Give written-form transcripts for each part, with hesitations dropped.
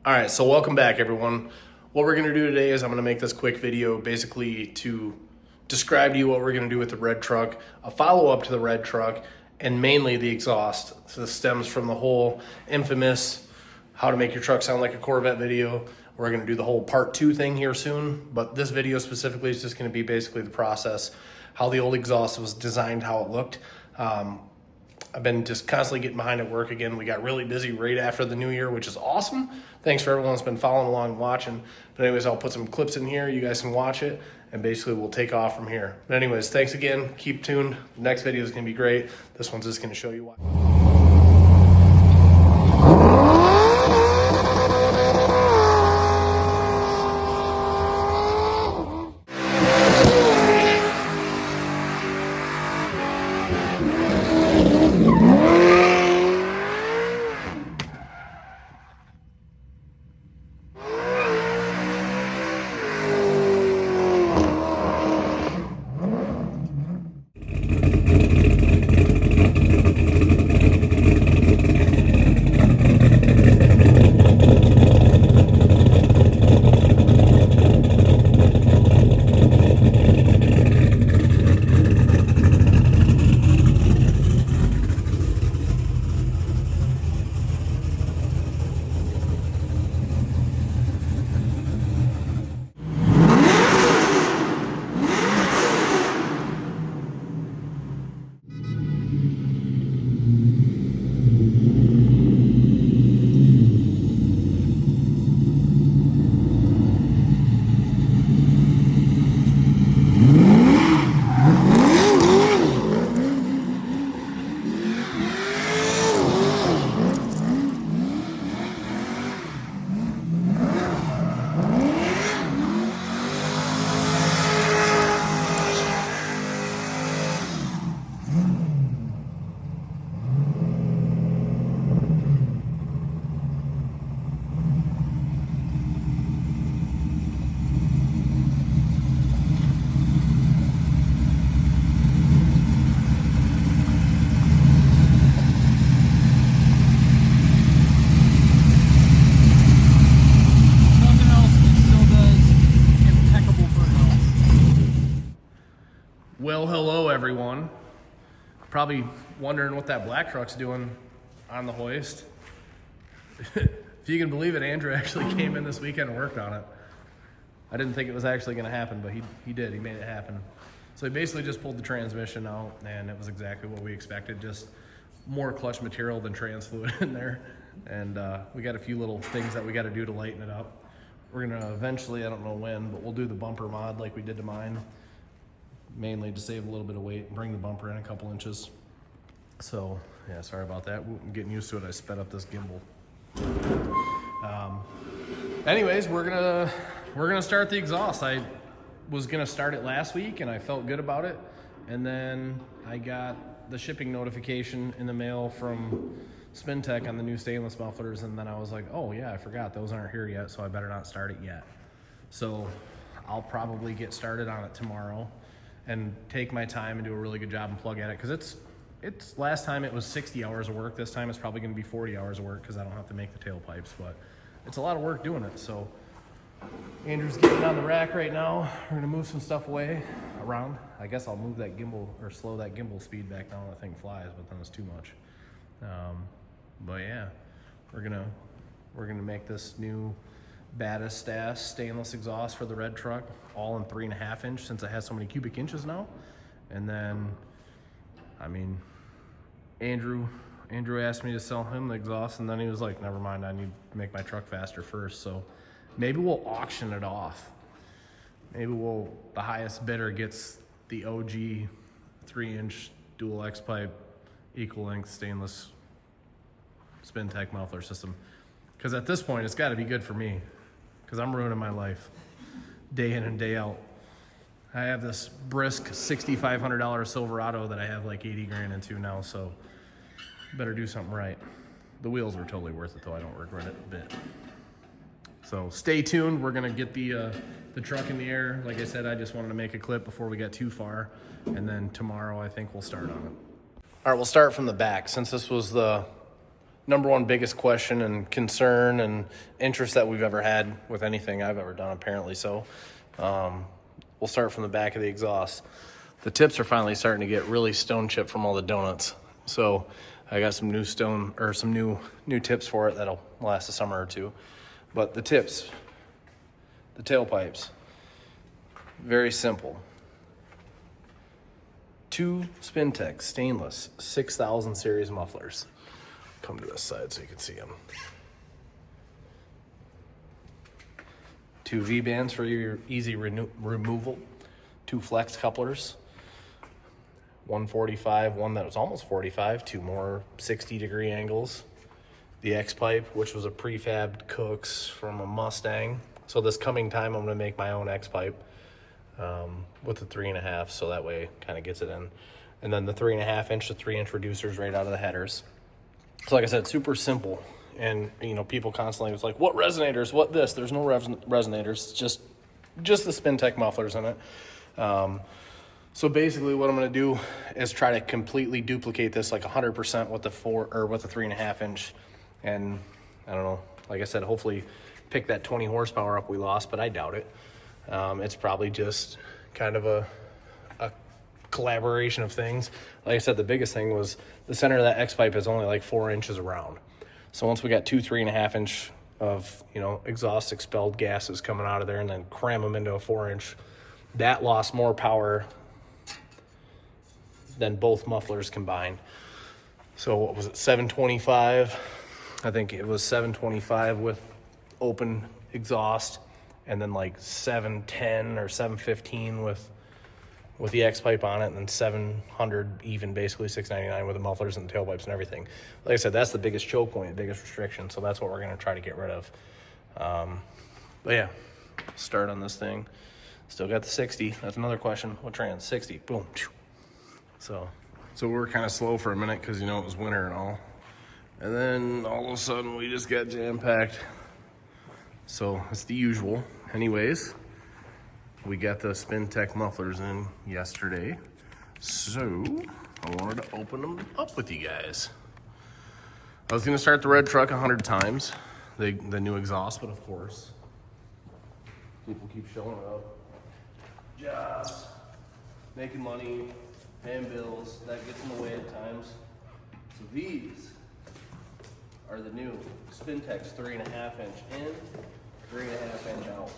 All right, so welcome back, everyone. What we're gonna do today is I'm gonna make this quick video basically to describe to you what we're gonna do with the red truck, a follow-up to the red truck, and mainly the exhaust. So this stems from the whole infamous how to make your truck sound like a Corvette video. We're gonna do the whole part 2 thing here soon, but this video specifically is just gonna be basically the process, how the old exhaust was designed, how it looked. I've been just constantly getting behind at work again. We got really busy right after the new year, which is awesome. Thanks for everyone that's been following along and watching. But anyways, I'll put some clips in here. You guys can watch it, and basically we'll take off from here. But anyways, thanks again. Keep tuned. The next video is going to be great. This one's just going to show you why. Well, hello everyone. Probably wondering what that black truck's doing on the hoist. If you can believe it, Andrew actually came in this weekend and worked on it. I didn't think it was actually gonna happen, but he did, he made it happen. So he basically just pulled the transmission out and it was exactly what we expected, just more clutch material than trans fluid in there. And we got a few little things that we gotta do to lighten it up. We're gonna eventually, I don't know when, but we'll do the bumper mod like we did to mine. Mainly to save a little bit of weight and bring the bumper in a couple inches. So yeah, sorry about that. I'm getting used to it. I sped up this gimbal. Anyways, we're gonna start the exhaust. I was gonna start it last week and I felt good about it. And then I got the shipping notification in the mail from Spintech on the new stainless mufflers. And then I was like, oh yeah, I forgot those aren't here yet. So I better not start it yet. So I'll probably get started on it tomorrow and take my time and do a really good job and plug at it. Cause it's last time it was 60 hours of work. This time it's probably gonna be 40 hours of work cause I don't have to make the tailpipes, but it's a lot of work doing it. So Andrew's getting on the rack right now. We're gonna move some stuff away around. I guess I'll move that gimbal or slow that gimbal speed back down when the thing flies, but then it's too much. But yeah, we're gonna make this new baddest ass stainless exhaust for the red truck, all in 3.5 inch since it has so many cubic inches now. And then, I mean, Andrew asked me to sell him the exhaust, and then he was like, never mind, I need to make my truck faster first. So maybe we'll auction it off. Maybe the highest bidder gets the OG 3-inch dual X pipe, equal length stainless Spintech muffler system. Cause at this point, it's gotta be good for me. Cause I'm ruining my life day in and day out. I have this brisk $6,500 Silverado that I have like 80 grand into now, so better do something right. The wheels were totally worth it though, I don't regret it a bit. So stay tuned, we're gonna get the truck in the air. Like I said, I just wanted to make a clip before we got too far, and then tomorrow I think we'll start on it. All right, we'll start from the back. Since this was the number one biggest question and concern and interest that we've ever had with anything I've ever done, apparently. So we'll start from the back of the exhaust. The tips are finally starting to get really stone chipped from all the donuts. So I got some new stone, or some new tips for it that'll last a summer or two. But the tips, the tailpipes, very simple. 2 Spintech stainless 6000 series mufflers. Come to this side so you can see them. 2 V-bands for your easy removal. 2 flex couplers. 145, one that was almost 45, 2 more 60-degree angles. The X-pipe, which was a prefabbed Cooks from a Mustang. So this coming time, I'm going to make my own X-pipe with the 3.5, so that way kind of gets it in. And then the 3.5 inch to 3-inch reducers right out of the headers. So like I said, super simple. And you know, people constantly was like, what resonators, what this? There's no resonators, just the Spintech mufflers in it. So basically what I'm going to do is try to completely duplicate this like 100% with the 3.5 inch. And I don't know, like I said, hopefully pick that 20 horsepower up we lost, but I doubt it. It's probably just kind of a collaboration of things. Like I said, the biggest thing was the center of that X-pipe is only like 4 inches around. So once we got 2 3.5 inch of, you know, exhaust expelled gases coming out of there and then cram them into a 4 inch, that lost more power than both mufflers combined. So what was it, 725? I think it was 725 with open exhaust, and then like 710 or 715 with the X-pipe on it, and then 700 even, basically 699 with the mufflers and the tailpipes and everything. Like I said, that's the biggest choke point, the biggest restriction, so that's what we're going to try to get rid of. But yeah, start on this thing. Still got the 60. That's another question. What trans? 60. Boom. So we were kind of slow for a minute because, you know, it was winter and all. And then all of a sudden we just got jam-packed. So it's the usual. Anyways, we got the Spintech mufflers in yesterday. So I wanted to open them up with you guys. I was going to start the red truck 100 times, the new exhaust, but of course, people keep showing up. Jobs, making money, paying bills, that gets in the way at times. So these are the new Spintech's 3.5 inch in, 3.5 inch out.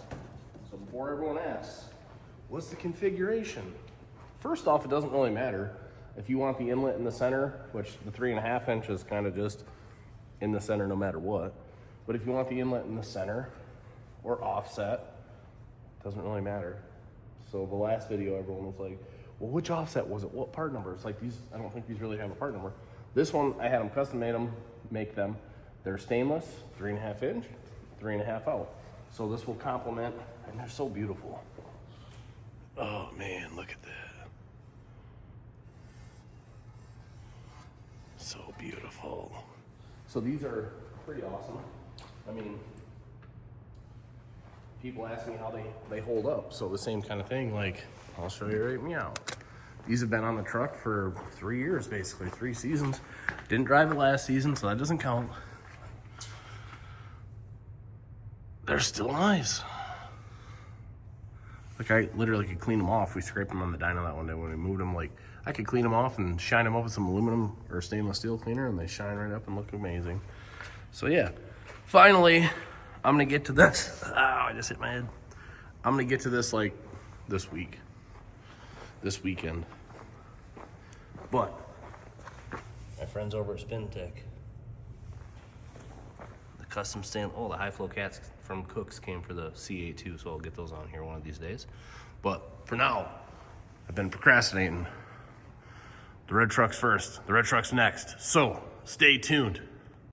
So before everyone asks, what's the configuration? First off, it doesn't really matter. If you want the inlet in the center, which the 3.5 inch is kind of just in the center no matter what. But if you want the inlet in the center or offset, it doesn't really matter. So the last video, everyone was like, well, which offset was it? What part number? It's like these, I don't think these really have a part number. This one, I had them custom make them. They're stainless, 3.5 inch, 3.5 out. So this will complement, and they're so beautiful. Oh man, look at that. So beautiful. So these are pretty awesome. I mean, people ask me how they hold up. So the same kind of thing, like, I'll show you right meow. These have been on the truck for 3 years, basically, 3 seasons. Didn't drive it last season, so that doesn't count. They're still nice. Like, I literally could clean them off. We scraped them on the dyno that one day when we moved them. Like, I could clean them off and shine them up with some aluminum or stainless steel cleaner, and they shine right up and look amazing. So yeah, finally, I'm gonna get to this. I just hit my head. I'm gonna get to this like this weekend. But my friends over at Spintech, the custom stand, the high flow cats from Cooks came for the CA2, so I'll get those on here one of these days. But for now, I've been procrastinating. The red truck's first, the red truck's next. So stay tuned.